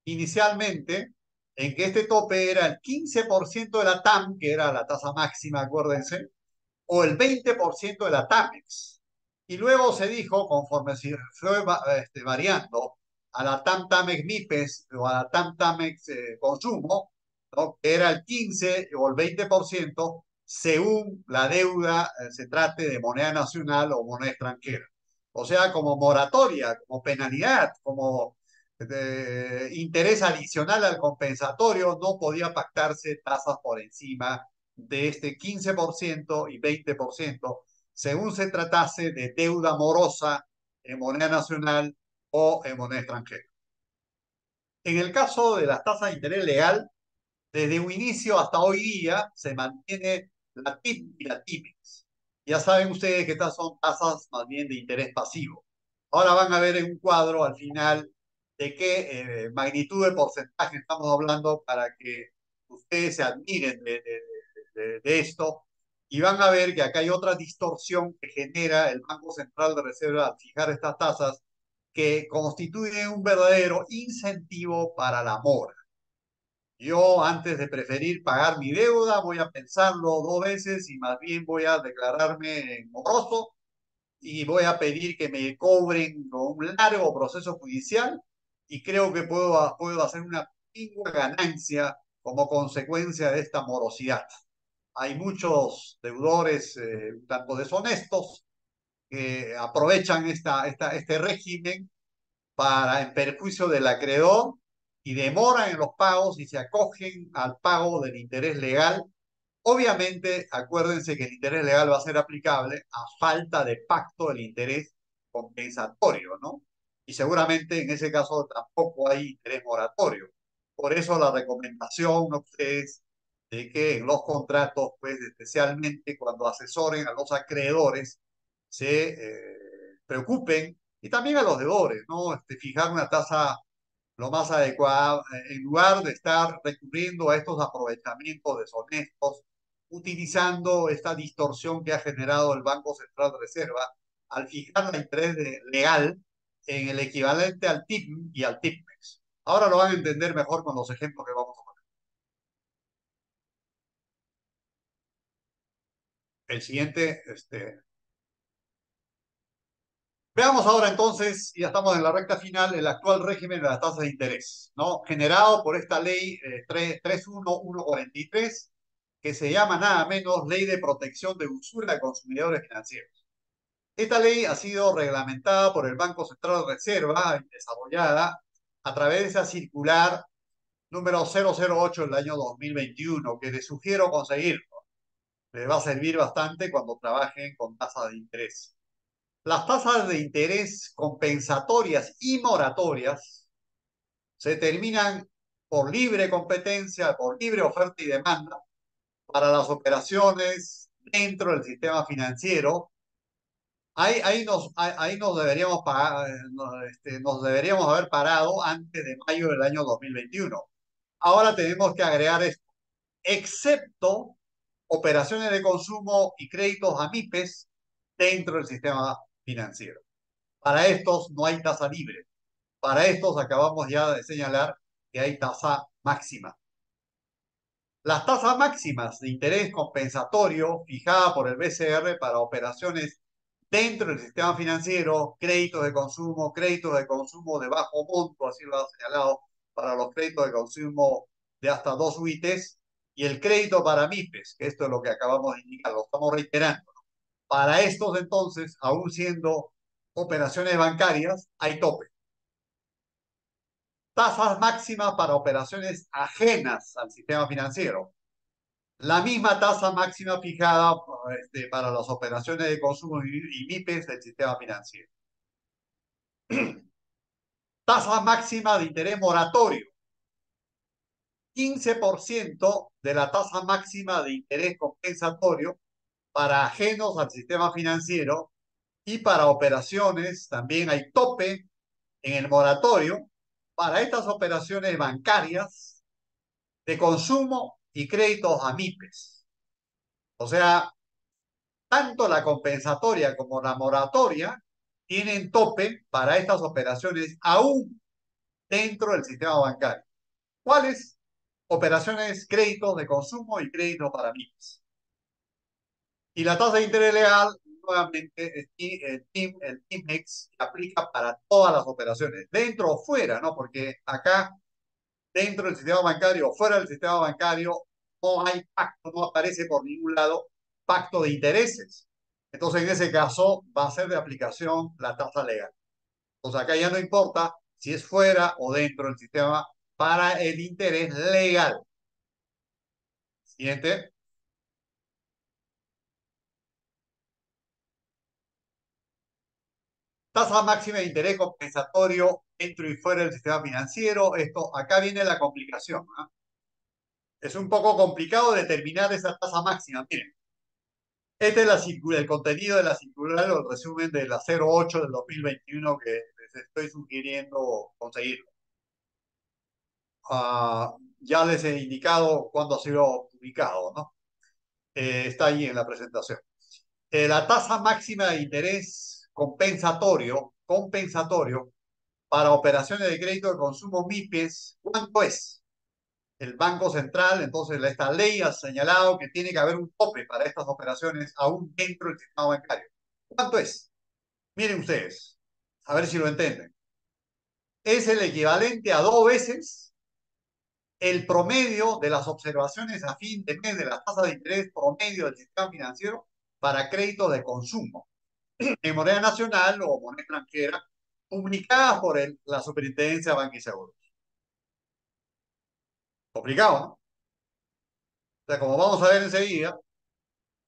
inicialmente en que este tope era el 15% de la TAM, que era la tasa máxima, acuérdense, o el 20% de la TAMEX. Y luego se dijo, conforme se fue variando, a la TAM-TAMEX MIPES o a la TAM-TAMEX Consumo, ¿no? Que era el 15 o el 20% según la deuda se trate de moneda nacional o moneda extranjera. O sea, como moratoria, como penalidad, como interés adicional al compensatorio, no podía pactarse tasas por encima de este 15% y 20%, según se tratase de deuda morosa en moneda nacional o en moneda extranjera. En el caso de las tasas de interés legal, desde un inicio hasta hoy día se mantiene la TIP y la TIPEX. Ya saben ustedes que estas son tasas más bien de interés pasivo. Ahora van a ver en un cuadro al final de qué magnitud de porcentaje estamos hablando para que ustedes se admiren de esto y van a ver que acá hay otra distorsión que genera el Banco Central de Reserva al fijar estas tasas que constituyen un verdadero incentivo para la mora. Yo, antes de preferir pagar mi deuda, voy a pensarlo 2 veces y más bien voy a declararme moroso y voy a pedir que me cobren con un largo proceso judicial y creo que puedo hacer una pingüe ganancia como consecuencia de esta morosidad. Hay muchos deudores un tanto deshonestos que aprovechan este régimen para en perjuicio del acreedor y demoran en los pagos y se acogen al pago del interés legal. Obviamente, acuérdense que el interés legal va a ser aplicable a falta de pacto del interés compensatorio, ¿no? Y seguramente en ese caso tampoco hay interés moratorio. Por eso la recomendación a ustedes de que en los contratos, pues especialmente cuando asesoren a los acreedores, se preocupen y también a los deudores, ¿no? Fijar una tasa lo más adecuada en lugar de estar recurriendo a estos aprovechamientos deshonestos utilizando esta distorsión que ha generado el Banco Central de Reserva al fijar la legal en el equivalente al TIPM y al TIPMEX. Ahora lo van a entender mejor con los ejemplos que vamos a poner. El siguiente, veamos ahora entonces, ya estamos en la recta final, el actual régimen de las tasas de interés, ¿no? Generado por esta ley 31143, que se llama nada menos Ley de Protección de Usura de Consumidores Financieros. Esta ley ha sido reglamentada por el Banco Central de Reserva y desarrollada a través de esa circular número 008 del año 2021, que les sugiero conseguirlo. Les va a servir bastante cuando trabajen con tasas de interés. Las tasas de interés compensatorias y moratorias se determinan por libre competencia, por libre oferta y demanda para las operaciones dentro del sistema financiero. Ahí nos deberíamos pagar, nos deberíamos haber parado antes de mayo del año 2021. Ahora tenemos que agregar esto, excepto operaciones de consumo y créditos a MIPES dentro del sistema financiero. Para estos no hay tasa libre. Para estos acabamos ya de señalar que hay tasa máxima. Las tasas máximas de interés compensatorio fijada por el BCR para operaciones dentro del sistema financiero, créditos de consumo de bajo monto, así lo ha señalado, para los créditos de consumo de hasta 2 UITs, y el crédito para MIPES, que esto es lo que acabamos de indicar, lo estamos reiterando. Para estos entonces, aún siendo operaciones bancarias, hay tope. Tasas máximas para operaciones ajenas al sistema financiero. La misma tasa máxima fijada para las operaciones de consumo y MIPES del sistema financiero. Tasa máxima de interés moratorio. 15% de la tasa máxima de interés compensatorio para ajenos al sistema financiero y para operaciones también hay tope en el moratorio para estas operaciones bancarias de consumo y créditos a MIPES. O sea, tanto la compensatoria como la moratoria tienen tope para estas operaciones aún dentro del sistema bancario. ¿Cuáles? Operaciones, créditos de consumo y créditos para MIPS. Y la tasa de interés legal, nuevamente, el TIMEX aplica para todas las operaciones, dentro o fuera, ¿no? Porque acá, dentro del sistema bancario o fuera del sistema bancario, no hay pacto, no aparece por ningún lado pacto de intereses. Entonces, en ese caso, va a ser de aplicación la tasa legal. Entonces, acá ya no importa si es fuera o dentro del sistema para el interés legal. Siguiente. Tasa máxima de interés compensatorio dentro y fuera del sistema financiero. Esto, acá viene la complicación, ¿eh? Es un poco complicado determinar esa tasa máxima. Miren, este es el contenido de la circular o el resumen de la 08 del 2021 que les estoy sugiriendo conseguir. Ya les he indicado cuándo ha sido publicado, ¿no? Está ahí en la presentación. La tasa máxima de interés compensatorio para operaciones de crédito de consumo MIPES, ¿cuánto es? El Banco Central, entonces esta ley ha señalado que tiene que haber un tope para estas operaciones aún dentro del sistema bancario. ¿Cuánto es? Miren ustedes, a ver si lo entienden. Es el equivalente a 2 veces el promedio de las observaciones a fin de mes de la tasa de interés promedio del sistema financiero para créditos de consumo en moneda nacional o moneda extranjera publicadas por la Superintendencia de Banco y Seguros. Complicado, ¿no? O sea, como vamos a ver enseguida,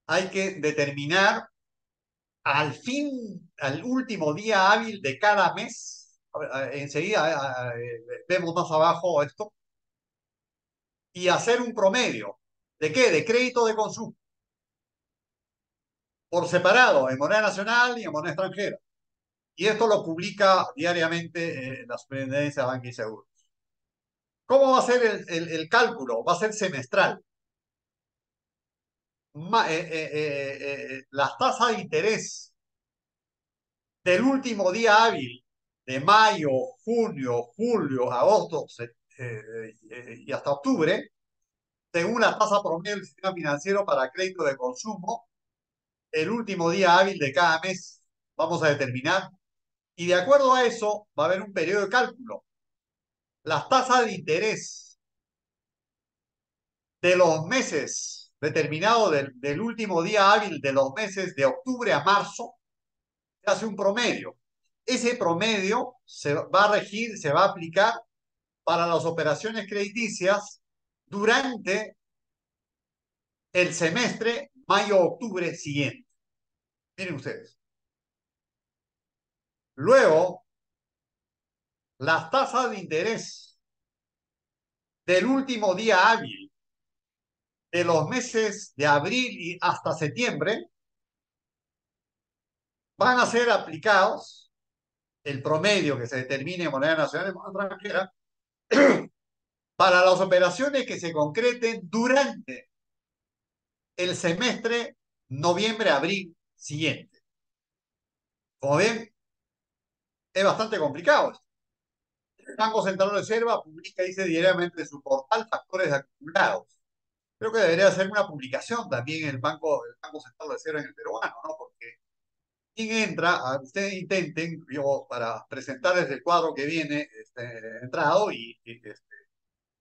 hay que determinar al fin, al último día hábil de cada mes, enseguida vemos más abajo esto, y hacer un promedio. ¿De qué? De crédito de consumo. Por separado, en moneda nacional y en moneda extranjera. Y esto lo publica diariamente la Superintendencia de Banco y Seguros. ¿Cómo va a ser el cálculo? Va a ser semestral. las tasas de interés del último día hábil de mayo, junio, julio, agosto y hasta octubre, según la tasa promedio del sistema financiero para crédito de consumo, el último día hábil de cada mes vamos a determinar. Y de acuerdo a eso, va a haber un periodo de cálculo. Las tasas de interés de los meses determinados del último día hábil de los meses de octubre a marzo, se hace un promedio. Ese promedio se va a regir, se va a aplicar para las operaciones crediticias durante el semestre mayo-octubre siguiente. Miren ustedes. Luego, las tasas de interés del último día hábil de los meses de abril y hasta septiembre van a ser aplicados, el promedio que se determine en moneda nacional y moneda extranjera, para las operaciones que se concreten durante el semestre noviembre-abril siguiente. Como ven, es bastante complicado. El Banco Central de Reserva publica, dice diariamente en su portal, factores acumulados. Creo que debería hacer una publicación también el Banco Central de Reserva en el peruano, ¿no? Porque quien entra, ustedes intenten, yo para presentarles el cuadro que viene entrado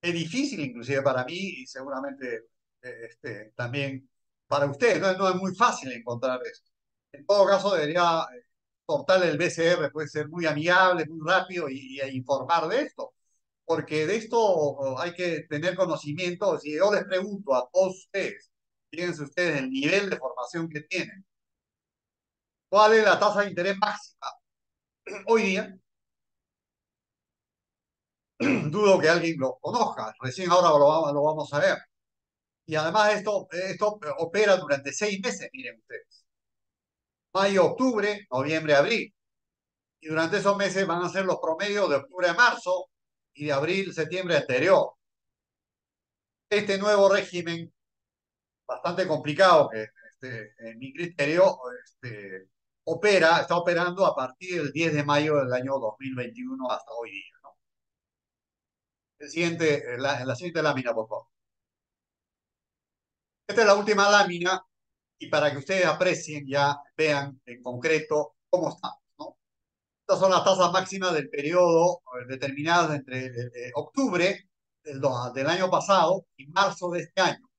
es difícil inclusive para mí y seguramente también para ustedes, no es muy fácil encontrar esto. En todo caso, debería portal del BCR puede ser muy amigable, muy rápido y informar de esto, porque de esto hay que tener conocimiento. Si yo les pregunto a todos ustedes, fíjense ustedes el nivel de formación que tienen, ¿cuál es la tasa de interés máxima hoy día? Dudo que alguien lo conozca, recién ahora lo vamos a ver. Y además esto opera durante 6 meses, miren ustedes. Mayo, octubre, noviembre, abril. Y durante esos meses van a ser los promedios de octubre a marzo y de abril, septiembre anterior. Este nuevo régimen, bastante complicado, que en mi criterio está operando a partir del 10 de mayo del año 2021 hasta hoy día, ¿no? La siguiente lámina, por favor. Esta es la última lámina y para que ustedes aprecien, ya vean en concreto cómo estamos, ¿no? Estas son las tasas máximas del periodo determinadas entre octubre del año pasado y marzo de este año,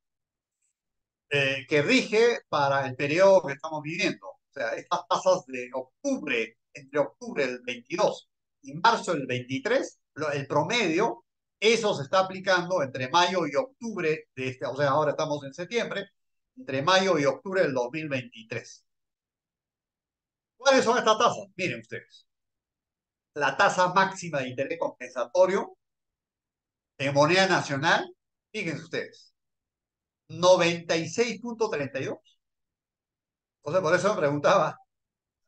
que rige para el periodo que estamos viviendo. O sea, estas tasas de octubre, entre octubre del 22 y marzo del 23, el promedio, eso se está aplicando entre mayo y octubre de o sea, ahora estamos en septiembre, entre mayo y octubre del 2023. ¿Cuáles son estas tasas? Miren ustedes. La tasa máxima de interés compensatorio en moneda nacional, fíjense ustedes, 96,32. O sea, por eso me preguntaba,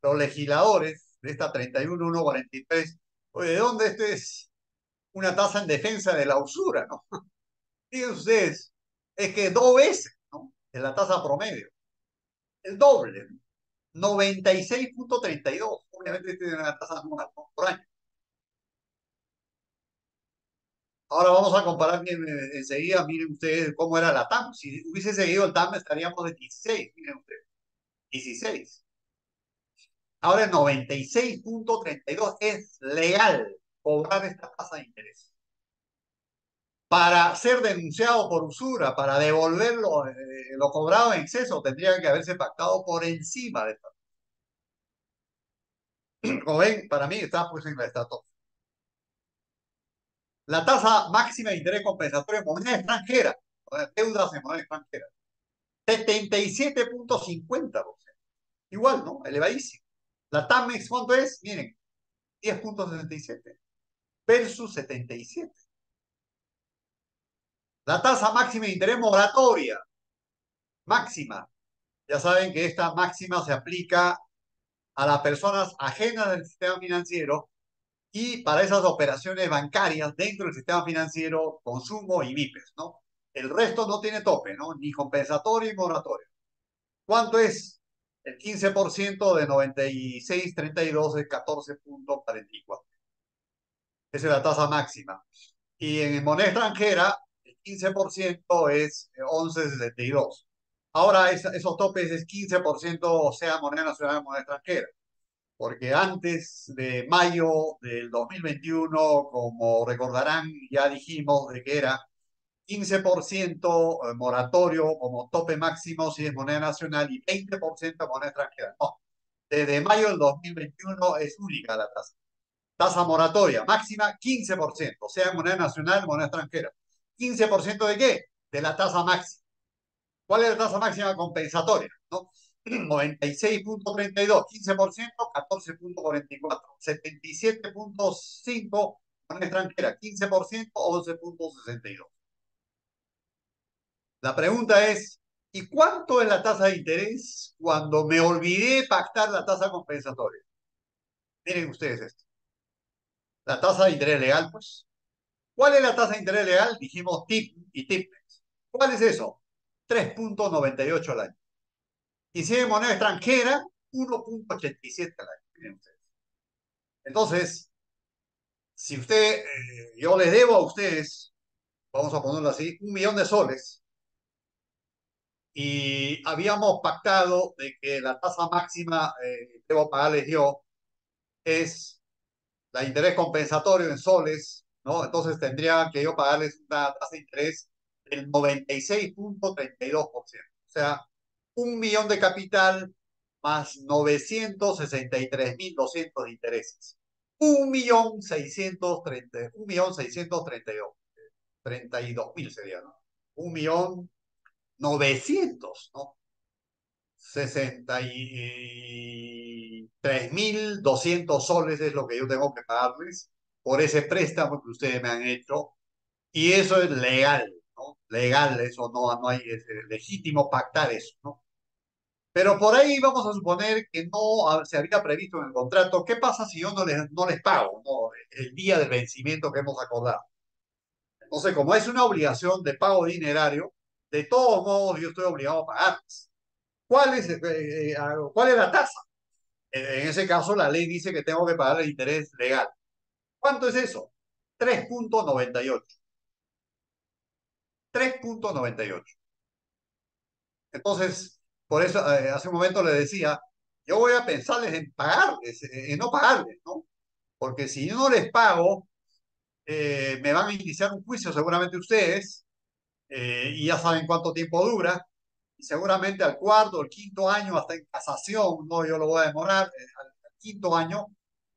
los legisladores de esta 31,143, oye, ¿de dónde es una tasa en defensa de la usura, no? Fíjense ustedes, es que 2 veces, ¿no? Es la tasa promedio, el doble, ¿no? 96,32. Obviamente esta es una tasa anual, ¿no? Por año. Ahora vamos a comparar enseguida, miren ustedes cómo era la TAM. Si hubiese seguido el TAM estaríamos de 16, miren ustedes, 16. Ahora el 96,32 es legal cobrar esta tasa de interés. Para ser denunciado por usura, para devolver lo cobrado en exceso, tendría que haberse pactado por encima de esta. Como ven, para mí está pues en la estatua. La tasa máxima de interés compensatorio en moneda extranjera, deudas en moneda extranjera, 77,50%. Igual, ¿no? Elevadísimo. La TAMEX, ¿cuánto es? Miren, 10,67 versus 77. La tasa máxima de interés moratoria, máxima. Ya saben que esta máxima se aplica a las personas ajenas del sistema financiero y para esas operaciones bancarias dentro del sistema financiero, consumo y MIPES, ¿no? El resto no tiene tope, ¿no? Ni compensatorio ni moratorio. ¿Cuánto es? El 15% de 96,32 es 14,44. Esa es la tasa máxima. Y en moneda extranjera, el 15% es 11,62. Ahora, esos topes es 15%, o sea, moneda nacional, moneda extranjera. Porque antes de mayo del 2021, como recordarán, ya dijimos de que era 15% moratorio como tope máximo si es moneda nacional y 20% moneda extranjera. No, desde mayo del 2021 es única la tasa. Tasa moratoria máxima 15%, sea moneda nacional, moneda extranjera. ¿15% de qué? De la tasa máxima. ¿Cuál es la tasa máxima compensatoria? ¿No? 96,32, 15%, 14,44, 77,5 moneda extranjera, 15%, 11,62. La pregunta es, ¿y cuánto es la tasa de interés cuando me olvidé pactar la tasa compensatoria? Miren ustedes esto. La tasa de interés legal, pues. ¿Cuál es la tasa de interés legal? Dijimos TIP y TIPMEX. ¿Cuál es eso? 3,98 al año. Y si es moneda extranjera, 1,87 al año. Miren ustedes. Entonces, si yo les debo a ustedes, vamos a ponerlo así, 1 millón de soles, y habíamos pactado de que la tasa máxima debo pagarles yo es la interés compensatorio en soles, ¿no? Entonces tendría que yo pagarles una tasa de interés del 96,32%. O sea, 1 millón de capital más 963,200 de intereses. 1,632,000 sería, ¿no? 1,900,000, ¿no? 63,200 soles es lo que yo tengo que pagarles por ese préstamo que ustedes me han hecho. Y eso es legal, ¿no? Legal, eso no hay, es legítimo pactar eso, ¿no? Pero por ahí vamos a suponer que no se había previsto en el contrato. ¿Qué pasa si yo no les pago, ¿no? El día del vencimiento que hemos acordado? Entonces, como es una obligación de pago dinerario, de todos modos yo estoy obligado a pagarles. ¿Cuál es la tasa? En ese caso, la ley dice que tengo que pagar el interés legal. ¿Cuánto es eso? 3,98. 3,98. Entonces, por eso hace un momento le decía, yo voy a pensarles en pagarles, en no pagarles, ¿no? Porque si yo no les pago, me van a iniciar un juicio seguramente ustedes, y ya saben cuánto tiempo dura, y seguramente al cuarto o el quinto año, hasta en casación, no, yo lo voy a demorar, al quinto año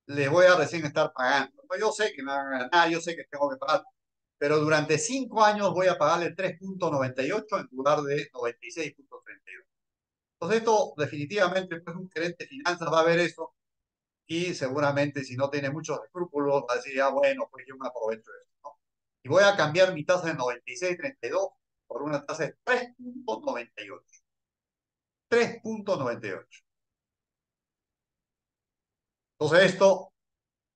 les voy a recién estar pagando. Pues yo sé que me van a ganar, yo sé que tengo que pagar, pero durante 5 años voy a pagarle 3,98 en lugar de 96,32. Entonces esto definitivamente, pues un gerente de finanzas va a ver eso y seguramente si no tiene muchos escrúpulos va a decir, ah, bueno, pues yo me aprovecho de esto, ¿no? Y voy a cambiar mi tasa de 96,32 por una tasa de 3,98. 3,98. Entonces esto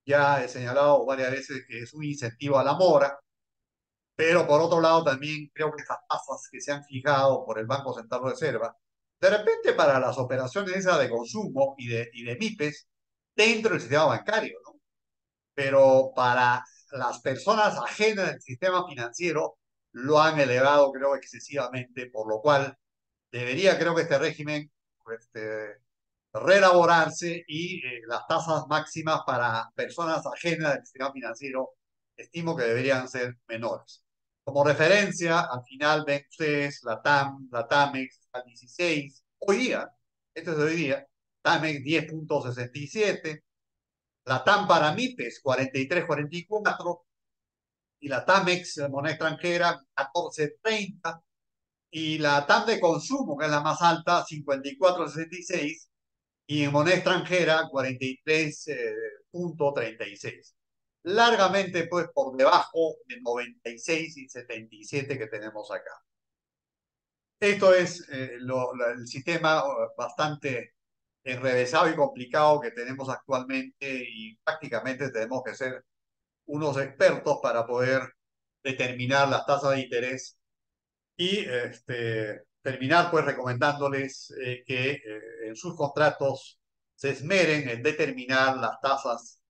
ya he señalado varias veces que es un incentivo a la mora, pero por otro lado también creo que estas tasas que se han fijado por el Banco Central de Reserva, de repente para las operaciones esas de consumo y de MIPES dentro del sistema bancario, ¿no? Pero para las personas ajenas al sistema financiero lo han elevado, creo, excesivamente, por lo cual debería, creo que este régimen, reelaborarse y las tasas máximas para personas ajenas al sistema financiero estimo que deberían ser menores. Como referencia, al final ven ustedes la TAM, la TAMEX al 16, hoy día, este es de hoy día, TAMEX 10,67, la TAM para MIPES 43,44 y la TAMEX moneda extranjera 14,30 y la TAM de consumo, que es la más alta, 54,66 y en moneda extranjera 43,36. Largamente pues por debajo de 96 y 77 que tenemos acá. Esto es el sistema bastante enrevesado y complicado que tenemos actualmente y prácticamente tenemos que ser unos expertos para poder determinar las tasas de interés y terminar pues recomendándoles que en sus contratos se esmeren en determinar las tasas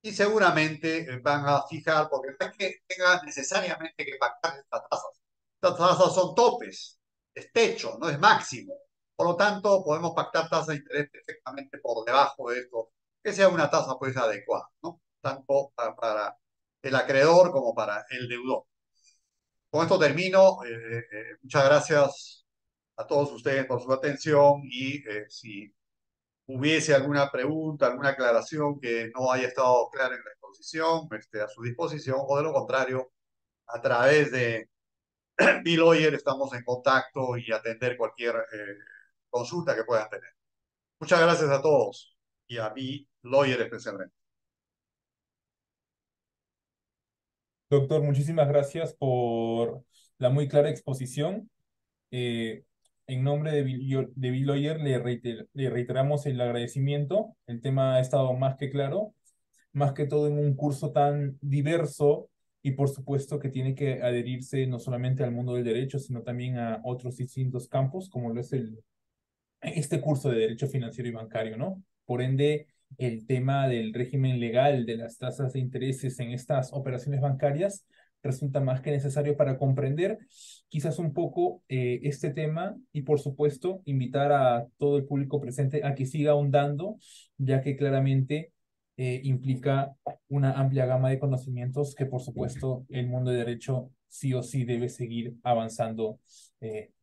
y seguramente van a fijar, porque no es que tengan necesariamente que pactar estas tasas. Estas tasas son topes, es techo, no es máximo. Por lo tanto, podemos pactar tasas de interés perfectamente por debajo de esto, que sea una tasa pues adecuada, ¿no? Tanto para el acreedor como para el deudor. Con esto termino. Muchas gracias a todos ustedes por su atención y si hubiese alguna pregunta, alguna aclaración que no haya estado clara en la exposición, a su disposición, o de lo contrario, a través de B-Lawyer estamos en contacto y atender cualquier consulta que puedan tener. Muchas gracias a todos y a B-Lawyer especialmente. Doctor, muchísimas gracias por la muy clara exposición. Eh, en nombre de Bill Lawyer le reiteramos el agradecimiento. El tema ha estado más que claro, más que todo en un curso tan diverso y por supuesto que tiene que adherirse no solamente al mundo del derecho, sino también a otros distintos campos, como lo es este curso de Derecho Financiero y Bancario, ¿no? Por ende, el tema del régimen legal de las tasas de intereses en estas operaciones bancarias resulta más que necesario para comprender quizás un poco este tema y por supuesto invitar a todo el público presente a que siga ahondando, ya que claramente implica una amplia gama de conocimientos que por supuesto el mundo de derecho sí o sí debe seguir avanzando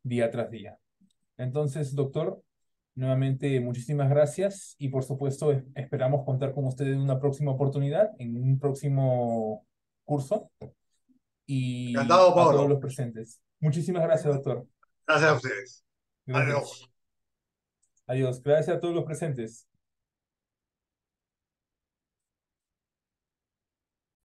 día tras día. Entonces, doctor, nuevamente muchísimas gracias y por supuesto esperamos contar con usted en una próxima oportunidad, en un próximo curso y Encantado, a todos Pablo. los presentes. Muchísimas gracias, doctor. Gracias a ustedes. Gracias. Adiós. Adiós. Gracias a todos los presentes.